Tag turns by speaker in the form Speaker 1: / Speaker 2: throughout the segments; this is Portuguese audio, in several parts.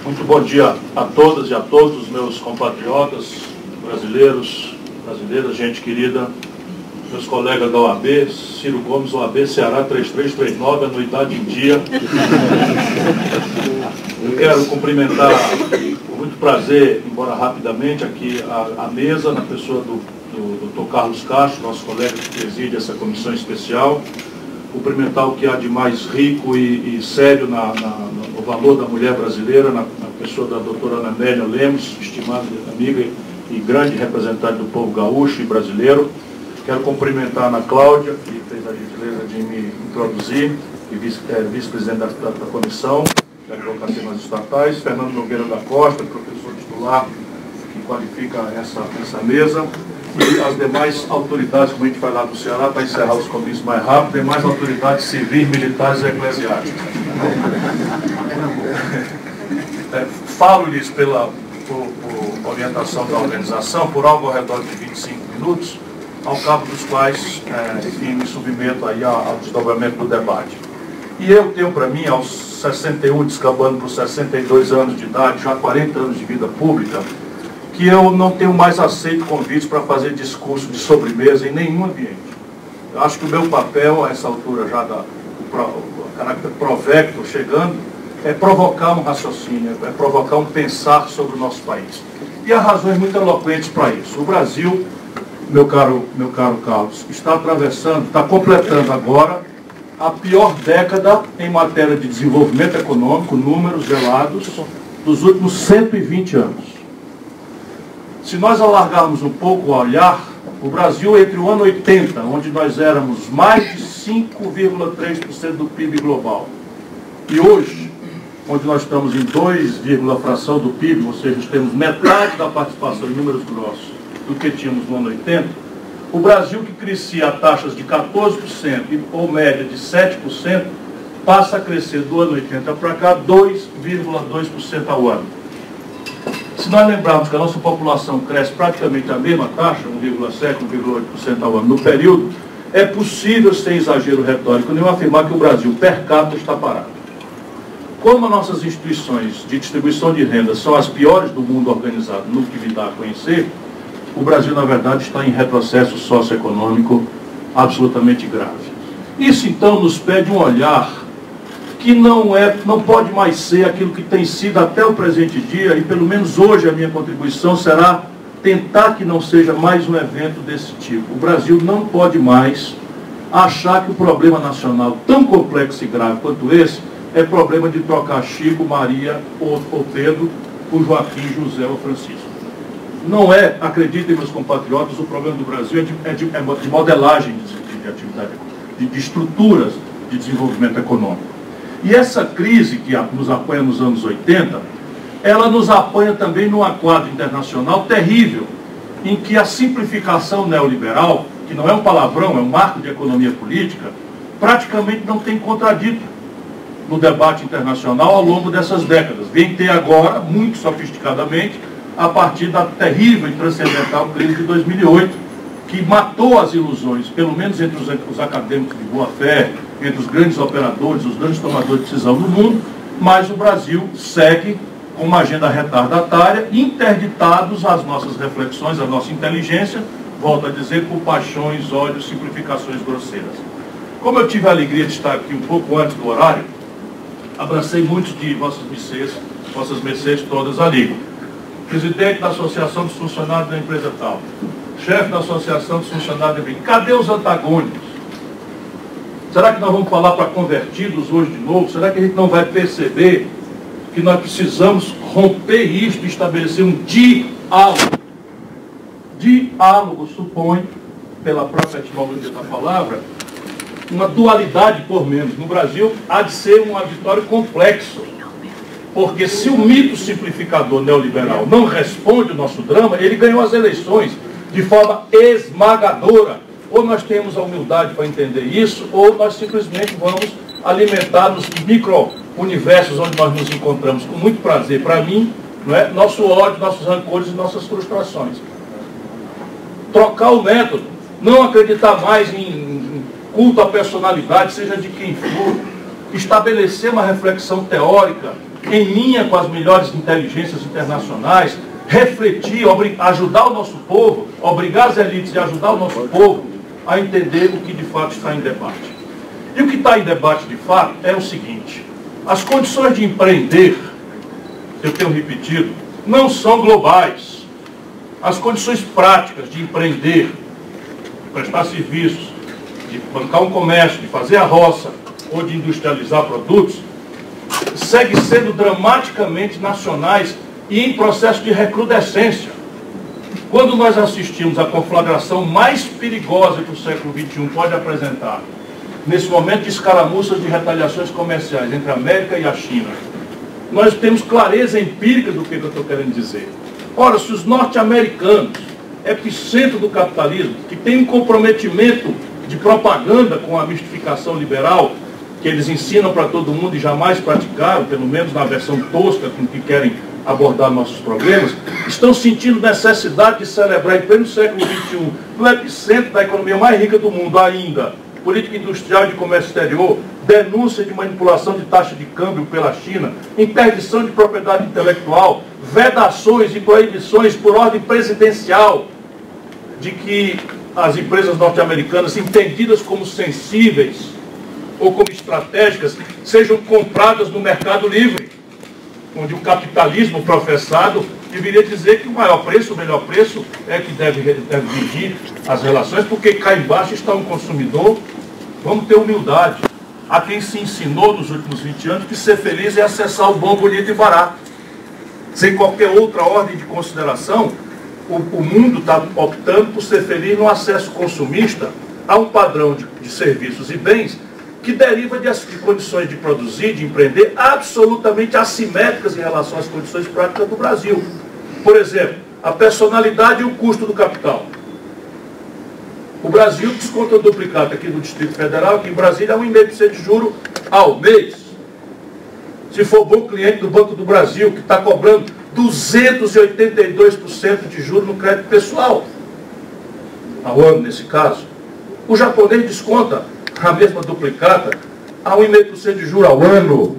Speaker 1: Muito bom dia a todas e a todos os meus compatriotas, brasileiros, brasileiras, gente querida, meus colegas da OAB, Ciro Gomes, OAB Ceará 3339, anuidade em dia. Eu quero cumprimentar, com muito prazer, embora rapidamente, aqui a mesa, na pessoa do Dr. Carlos Castro, nosso colega que preside essa comissão especial. Cumprimentar o que há de mais rico e sério no valor da mulher brasileira, na pessoa da doutora Ana Amélia Lemos, estimada amiga e grande representante do povo gaúcho e brasileiro. Quero cumprimentar a Ana Cláudia, que fez a gentileza de me introduzir, e vice-presidente da comissão da advocacia nas estatais, Fernando Nogueira da Costa, professor titular, que qualifica essa mesa, e as demais autoridades, como a gente vai lá do Ceará, para encerrar os comícios mais rápido, demais autoridades civis, militares e eclesiásticas. Falo-lhes por orientação da organização, por algo ao redor de 25 minutos, ao cabo dos quais, enfim, me submeto aí ao desdobramento do debate. E eu tenho para mim, aos 61, descambando por 62 anos de idade, já 40 anos de vida pública, que eu não tenho mais aceito convites para fazer discurso de sobremesa em nenhum ambiente. Eu acho que o meu papel, a essa altura já do caráter provecto chegando, é provocar um raciocínio, é provocar um pensar sobre o nosso país. E há razões muito eloquentes para isso. O Brasil, meu caro Carlos, está completando agora a pior década em matéria de desenvolvimento econômico, números gelados, dos últimos 120 anos. Se nós alargarmos um pouco o olhar, o Brasil, entre o ano 80, onde nós éramos mais de 5,3% do PIB global, e hoje, onde nós estamos em 2, fração do PIB, ou seja, temos metade da participação em números grossos do que tínhamos no ano 80, o Brasil, que crescia a taxas de 14% ou média de 7%, passa a crescer do ano 80 para cá 2,2% ao ano. Se nós lembrarmos que a nossa população cresce praticamente a mesma taxa, 1,7%, 1,8% ao ano no período, é possível, sem exagero retórico nenhum, afirmar que o Brasil, per capita, está parado. Como as nossas instituições de distribuição de renda são as piores do mundo organizado no que me dá a conhecer, o Brasil, na verdade, está em retrocesso socioeconômico absolutamente grave. Isso, então, nos pede um olhar que não pode mais ser aquilo que tem sido até o presente dia, e pelo menos hoje a minha contribuição será tentar que não seja mais um evento desse tipo. O Brasil não pode mais achar que o problema nacional, tão complexo e grave quanto esse, é problema de trocar Chico, Maria ou Pedro por Joaquim, José ou Francisco. Não é, acreditem meus compatriotas, o problema do Brasil é de modelagem de atividade, de estruturas de desenvolvimento econômico. E essa crise que nos apanha nos anos 80, ela nos apanha também num quadro internacional terrível, em que a simplificação neoliberal, que não é um palavrão, é um marco de economia política, praticamente não tem contradito no debate internacional ao longo dessas décadas. Vem ter agora, muito sofisticadamente, a partir da terrível e transcendental crise de 2008, que matou as ilusões, pelo menos entre os acadêmicos de boa-fé, entre os grandes operadores, os grandes tomadores de decisão do mundo, mas o Brasil segue com uma agenda retardatária, interditados às nossas reflexões, à nossa inteligência, volto a dizer, por paixões, ódios, simplificações grosseiras. Como eu tive a alegria de estar aqui um pouco antes do horário, abracei muitos de vossas mercês todas ali. Presidente da Associação dos Funcionários da empresa tal, chefe da Associação dos Funcionários da empresa. Cadê os antagônicos? Será que nós vamos falar para convertidos hoje de novo? Será que a gente não vai perceber que nós precisamos romper isto e estabelecer um diálogo? Diálogo supõe, pela própria etimologia da palavra, uma dualidade por menos. No Brasil, há de ser um auditório complexo. Porque se o mito simplificador neoliberal não responde o nosso drama, ele ganhou as eleições de forma esmagadora. Ou nós temos a humildade para entender isso, ou nós simplesmente vamos alimentar nos micro-universos onde nós nos encontramos com muito prazer, para mim, não é? Nosso ódio, nossos rancores e nossas frustrações. Trocar o método, não acreditar mais em culto à personalidade, seja de quem for, estabelecer uma reflexão teórica em linha com as melhores inteligências internacionais, refletir, ajudar o nosso povo, obrigar as elites e ajudar o nosso povo a entender o que de fato está em debate. E o que está em debate de fato é o seguinte: as condições de empreender, eu tenho repetido, não são globais. As condições práticas de empreender, de prestar serviços, de bancar um comércio, de fazer a roça ou de industrializar produtos, seguem sendo dramaticamente nacionais e em processo de recrudescência. Quando nós assistimos à conflagração mais perigosa que o século XXI pode apresentar, nesse momento de escaramuças de retaliações comerciais entre a América e a China, nós temos clareza empírica do que eu estou querendo dizer. Ora, se os norte-americanos, epicentro do capitalismo, que tem um comprometimento de propaganda com a mistificação liberal, que eles ensinam para todo mundo e jamais praticaram, pelo menos na versão tosca com que querem abordar nossos problemas, estão sentindo necessidade de celebrar em pleno século XXI, no epicentro da economia mais rica do mundo ainda, política industrial e de comércio exterior, denúncia de manipulação de taxa de câmbio pela China, interdição de propriedade intelectual, vedações e proibições por ordem presidencial de que as empresas norte-americanas, entendidas como sensíveis ou como estratégicas, sejam compradas no mercado livre, onde o capitalismo professado deveria dizer que o maior preço, o melhor preço é que deve dirigir as relações, porque cá embaixo está um consumidor. Vamos ter humildade. A quem se ensinou nos últimos 20 anos que ser feliz é acessar o bom, bonito e barato. Sem qualquer outra ordem de consideração, o mundo está optando por ser feliz no acesso consumista a um padrão de serviços e bens que deriva de condições de produzir, de empreender, absolutamente assimétricas em relação às condições práticas do Brasil. Por exemplo, a personalidade e o custo do capital. O Brasil desconta o duplicado aqui no Distrito Federal, aqui em Brasília, é 1,5% de juro ao mês. Se for bom cliente do Banco do Brasil, que está cobrando 282% de juros no crédito pessoal, ao ano nesse caso. O japonês desconta a mesma duplicata a 1,5% de juros ao ano.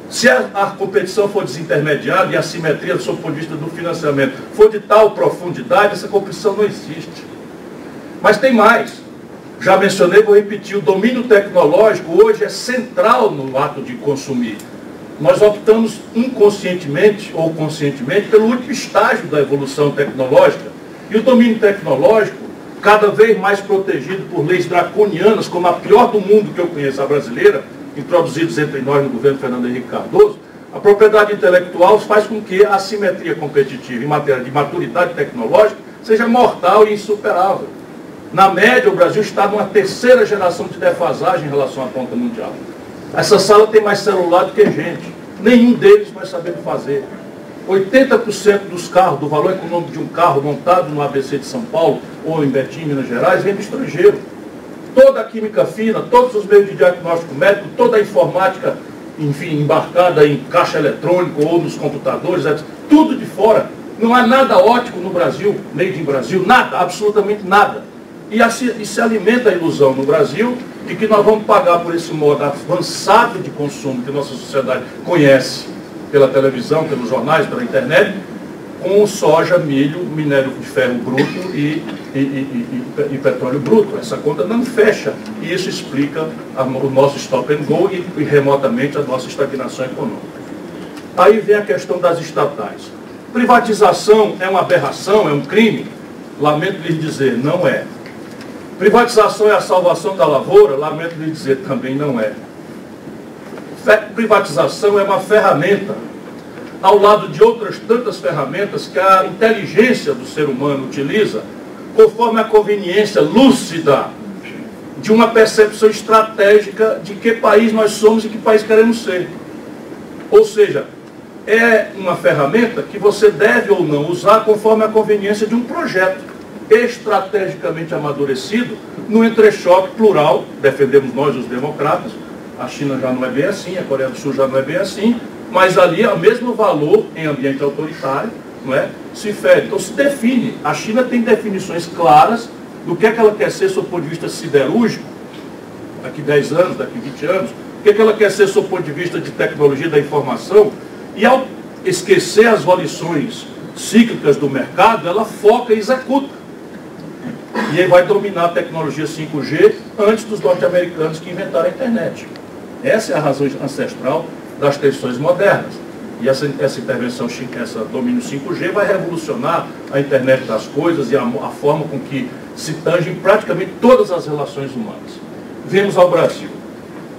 Speaker 1: Se a competição for desintermediada e a simetria do ponto de vista do financiamento for de tal profundidade, essa competição não existe. Mas tem mais. Já mencionei, vou repetir, o domínio tecnológico hoje é central no ato de consumir. Nós optamos inconscientemente ou conscientemente pelo último estágio da evolução tecnológica. E o domínio tecnológico, cada vez mais protegido por leis draconianas, como a pior do mundo que eu conheço, a brasileira, introduzidos entre nós no governo Fernando Henrique Cardoso, a propriedade intelectual faz com que a assimetria competitiva em matéria de maturidade tecnológica seja mortal e insuperável. Na média, o Brasil está numa terceira geração de defasagem em relação à ponta mundial. Essa sala tem mais celular do que gente. Nenhum deles vai saber fazer. 80% dos carros, do valor econômico de um carro montado no ABC de São Paulo ou em Betim, Minas Gerais, vem do estrangeiro. Toda a química fina, todos os meios de diagnóstico médico, toda a informática, enfim, embarcada em caixa eletrônico ou nos computadores, tudo de fora. Não há nada ótico no Brasil, made in Brasil, nada, absolutamente nada. E se alimenta a ilusão no Brasil de que nós vamos pagar por esse modo avançado de consumo que nossa sociedade conhece pela televisão, pelos jornais, pela internet, com soja, milho, minério de ferro bruto e petróleo bruto. Essa conta não fecha. E isso explica o nosso stop and go e remotamente a nossa estagnação econômica. Aí vem a questão das estatais. Privatização é uma aberração, é um crime? Lamento lhes dizer, não é. Privatização é a salvação da lavoura? Lamento lhe dizer, também não é. Privatização é uma ferramenta, ao lado de outras tantas ferramentas que a inteligência do ser humano utiliza, conforme a conveniência lúcida de uma percepção estratégica de que país nós somos e que país queremos ser. Ou seja, é uma ferramenta que você deve ou não usar conforme a conveniência de um projeto estrategicamente amadurecido, no entrechoque plural, defendemos nós os democratas. A China já não é bem assim, a Coreia do Sul já não é bem assim, mas ali o mesmo valor em ambiente autoritário, não é? Se fere. Então se define. A China tem definições claras do que é que ela quer ser, do ponto de vista siderúrgico, daqui 10 anos, daqui 20 anos, O que ela quer ser do ponto de vista de tecnologia da informação, e ao esquecer as volições cíclicas do mercado, ela foca e executa. E aí vai dominar a tecnologia 5G antes dos norte-americanos que inventaram a internet. Essa é a razão ancestral das tensões modernas. E essa intervenção, esse domínio 5G vai revolucionar a internet das coisas e a forma com que se tangem praticamente todas as relações humanas. Vemos ao Brasil.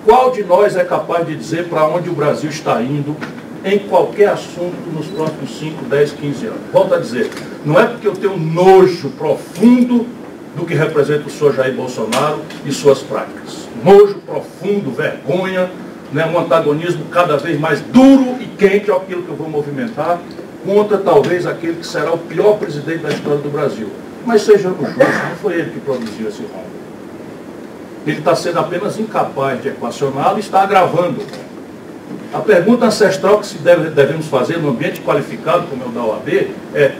Speaker 1: Qual de nós é capaz de dizer para onde o Brasil está indo em qualquer assunto nos próximos 5, 10, 15 anos? Volto a dizer, não é porque eu tenho nojo profundo do que representa o senhor Jair Bolsonaro e suas práticas. Nojo profundo, vergonha, né, um antagonismo cada vez mais duro e quente àquilo que eu vou movimentar contra talvez aquele que será o pior presidente da história do Brasil. Mas sejamos justos, não foi ele que produziu esse rombo. Ele está sendo apenas incapaz de equacioná-lo e está agravando. A pergunta ancestral que devemos fazer no ambiente qualificado como é o da OAB é: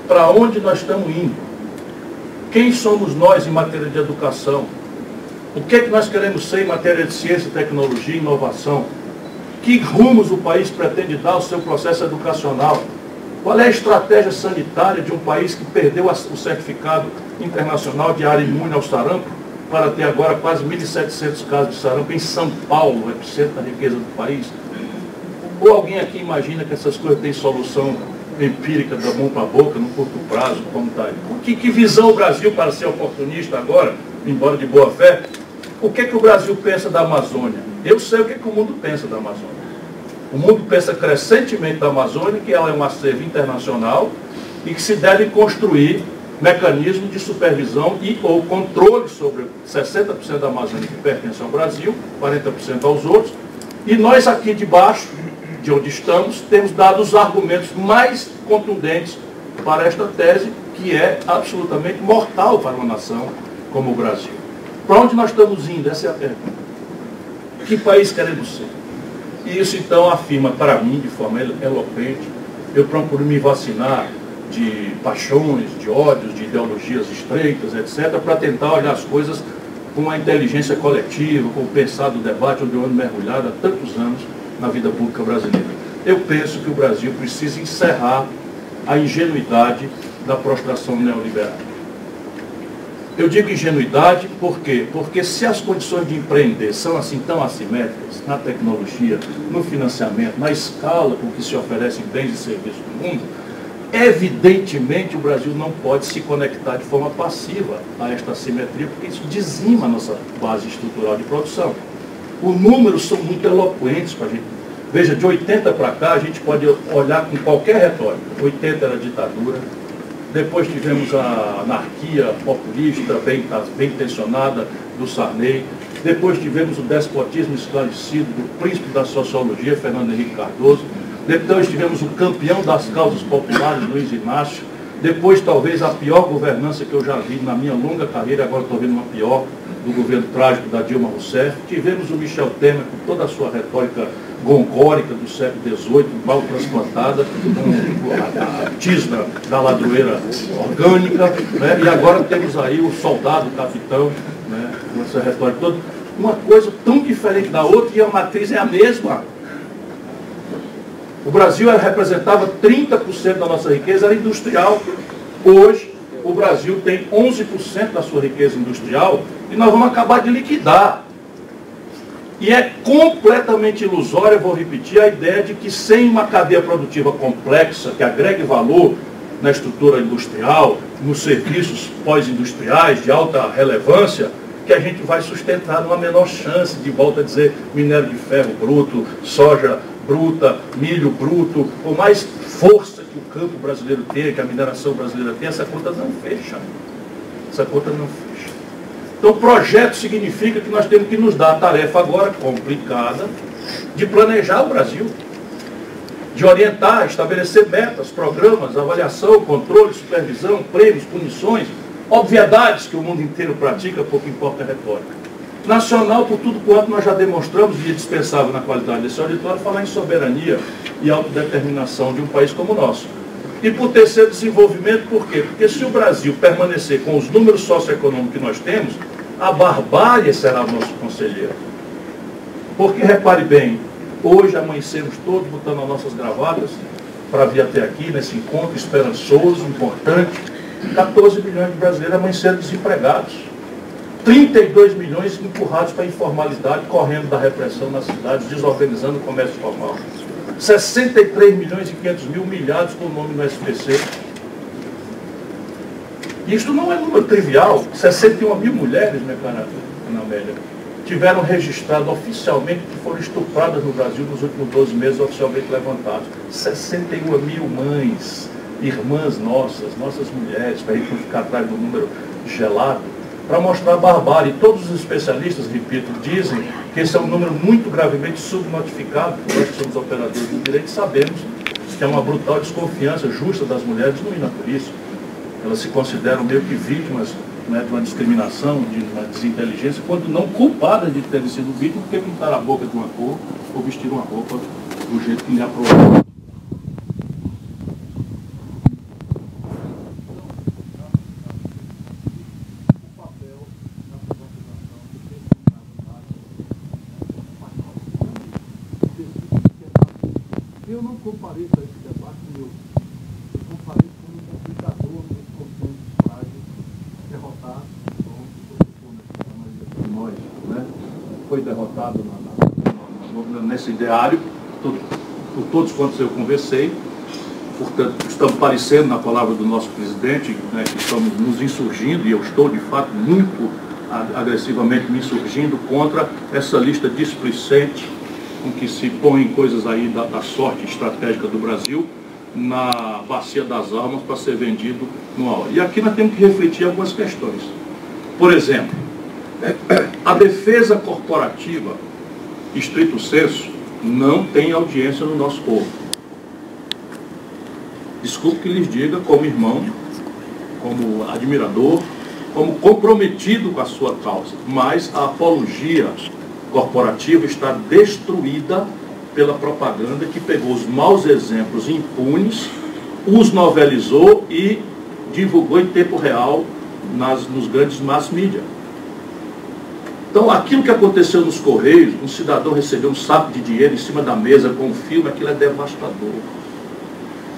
Speaker 1: para onde nós estamos indo? Quem somos nós em matéria de educação? O que é que nós queremos ser em matéria de ciência, tecnologia e inovação? Que rumos o país pretende dar ao seu processo educacional? Qual é a estratégia sanitária de um país que perdeu o certificado internacional de área imune ao sarampo para ter agora quase 1.700 casos de sarampo em São Paulo, epicentro da riqueza do país? Ou alguém aqui imagina que essas coisas têm solução empírica da mão para a boca, no curto prazo, como está aí? Que visão o Brasil, para ser oportunista agora, embora de boa fé, o que o Brasil pensa da Amazônia? Eu sei o que o mundo pensa da Amazônia. O mundo pensa crescentemente da Amazônia, que ela é um acervo internacional e que se deve construir mecanismos de supervisão e ou controle sobre 60% da Amazônia que pertence ao Brasil, 40% aos outros, e nós aqui de baixo, de onde estamos, temos dado os argumentos mais contundentes para esta tese, que é absolutamente mortal para uma nação como o Brasil. Para onde nós estamos indo? Essa é a pergunta. Que país queremos ser? E isso então afirma para mim, de forma eloquente, eu procuro me vacinar de paixões, de ódios, de ideologias estreitas, etc., para tentar olhar as coisas com a inteligência coletiva, com o pensar do debate, onde eu ando mergulhado há tantos anos na vida pública brasileira. Eu penso que o Brasil precisa encerrar a ingenuidade da prostração neoliberal. Eu digo ingenuidade por quê? Porque se as condições de empreender são assim tão assimétricas, na tecnologia, no financiamento, na escala com que se oferecem bens e serviços no mundo, evidentemente o Brasil não pode se conectar de forma passiva a esta assimetria, porque isso dizima a nossa base estrutural de produção. Os números são muito eloquentes para a gente. Veja, de 80 para cá, a gente pode olhar com qualquer retórica. 80 era ditadura, depois tivemos a anarquia populista, bem intencionada, do Sarney, depois tivemos o despotismo esclarecido do príncipe da sociologia, Fernando Henrique Cardoso, depois tivemos o campeão das causas populares, Luiz Inácio, depois talvez a pior governança que eu já vi na minha longa carreira, agora estou vendo uma pior, do governo trágico da Dilma Rousseff. Tivemos o Michel Temer com toda a sua retórica gongórica do século XVIII, mal transplantada, com a tisna da ladroeira orgânica, né? E agora temos aí o soldado, o capitão, né? Com essa retórica toda. Uma coisa tão diferente da outra e a matriz é a mesma. O Brasil representava 30% da nossa riqueza, era industrial. Hoje, o Brasil tem 11% da sua riqueza industrial e nós vamos acabar de liquidar. E é completamente ilusória, vou repetir, a ideia de que sem uma cadeia produtiva complexa, que agregue valor na estrutura industrial, nos serviços pós-industriais de alta relevância, que a gente vai sustentar numa menor chance de, volta a dizer, minério de ferro bruto, soja bruta, milho bruto, por mais força que o campo brasileiro tem, que a mineração brasileira tem, essa conta não fecha. Essa conta não fecha. Então, projeto significa que nós temos que nos dar a tarefa agora complicada de planejar o Brasil, de orientar, estabelecer metas, programas, avaliação, controle, supervisão, prêmios, punições, obviedades que o mundo inteiro pratica, pouco importa a retórica. Nacional, por tudo quanto nós já demonstramos, e é dispensável na qualidade desse auditório, falar em soberania e autodeterminação de um país como o nosso. E por terceiro, desenvolvimento, por quê? Porque se o Brasil permanecer com os números socioeconômicos que nós temos, a barbárie será o nosso conselheiro. Porque, repare bem, hoje amanhecemos todos botando as nossas gravatas para vir até aqui, nesse encontro esperançoso, importante. 14 milhões de brasileiros amanheceram desempregados. 32 milhões empurrados para a informalidade, correndo da repressão nas cidades, desorganizando o comércio formal. 63 milhões e 500 mil humilhados com o nome no SPC. Isto não é número trivial. 61 mil mulheres, minha cara Ana Amélia, tiveram registrado oficialmente que foram estupradas no Brasil nos últimos 12 meses, oficialmente levantados. 61 mil mães, irmãs nossas mulheres, para a gente não ficar atrás do número gelado, para mostrar a barbárie. Todos os especialistas, repito, dizem que esse é um número muito gravemente subnotificado, porque nós que somos operadores do direito sabemos que é uma brutal desconfiança justa das mulheres no ir na polícia. Elas se consideram meio que vítimas, né, de uma discriminação, de uma desinteligência, quando não culpadas de terem sido vítimas, porque pintaram a boca de uma cor ou vestiram uma roupa do jeito que lhe aprovou. Eu não compareço a esse debate, eu compareço como um complicador desse conjunto frágil, derrotado, nós, né? Foi derrotado nesse ideário, por todos quantos eu conversei. Portanto, estamos parecendo, na palavra do nosso presidente, né, que estamos nos insurgindo, e eu estou, de fato, muito agressivamente me insurgindo contra essa lista displicente com que se põem coisas aí da sorte estratégica do Brasil na bacia das almas para ser vendido numa hora. E aqui nós temos que refletir algumas questões. Por exemplo, a defesa corporativa, estrito senso, não tem audiência no nosso povo. Desculpe que lhes diga, como irmão, como admirador, como comprometido com a sua causa, mas a apologia corporativa está destruída pela propaganda que pegou os maus exemplos impunes, os novelizou e divulgou em tempo real nos grandes mass media. Então, aquilo que aconteceu nos Correios, um cidadão recebeu um saco de dinheiro em cima da mesa com um filme, aquilo é devastador.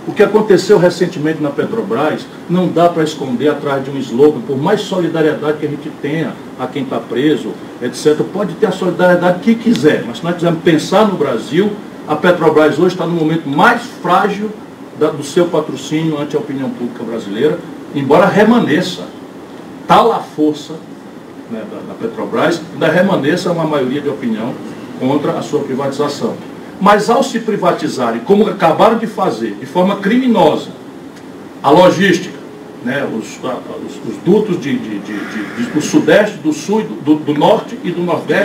Speaker 1: O que aconteceu recentemente na Petrobras não dá para esconder atrás de um slogan, por mais solidariedade que a gente tenha a quem está preso, etc. Pode ter a solidariedade que quiser, mas se nós quisermos pensar no Brasil, a Petrobras hoje está no momento mais frágil do seu patrocínio ante a opinião pública brasileira, embora remaneça tal a força, né, da Petrobras, ainda remaneça uma maioria de opinião contra a sua privatização. Mas ao se privatizarem, como acabaram de fazer, de forma criminosa, a logística, né, os dutos do Sudeste, do Sul, do Norte e do Nordeste,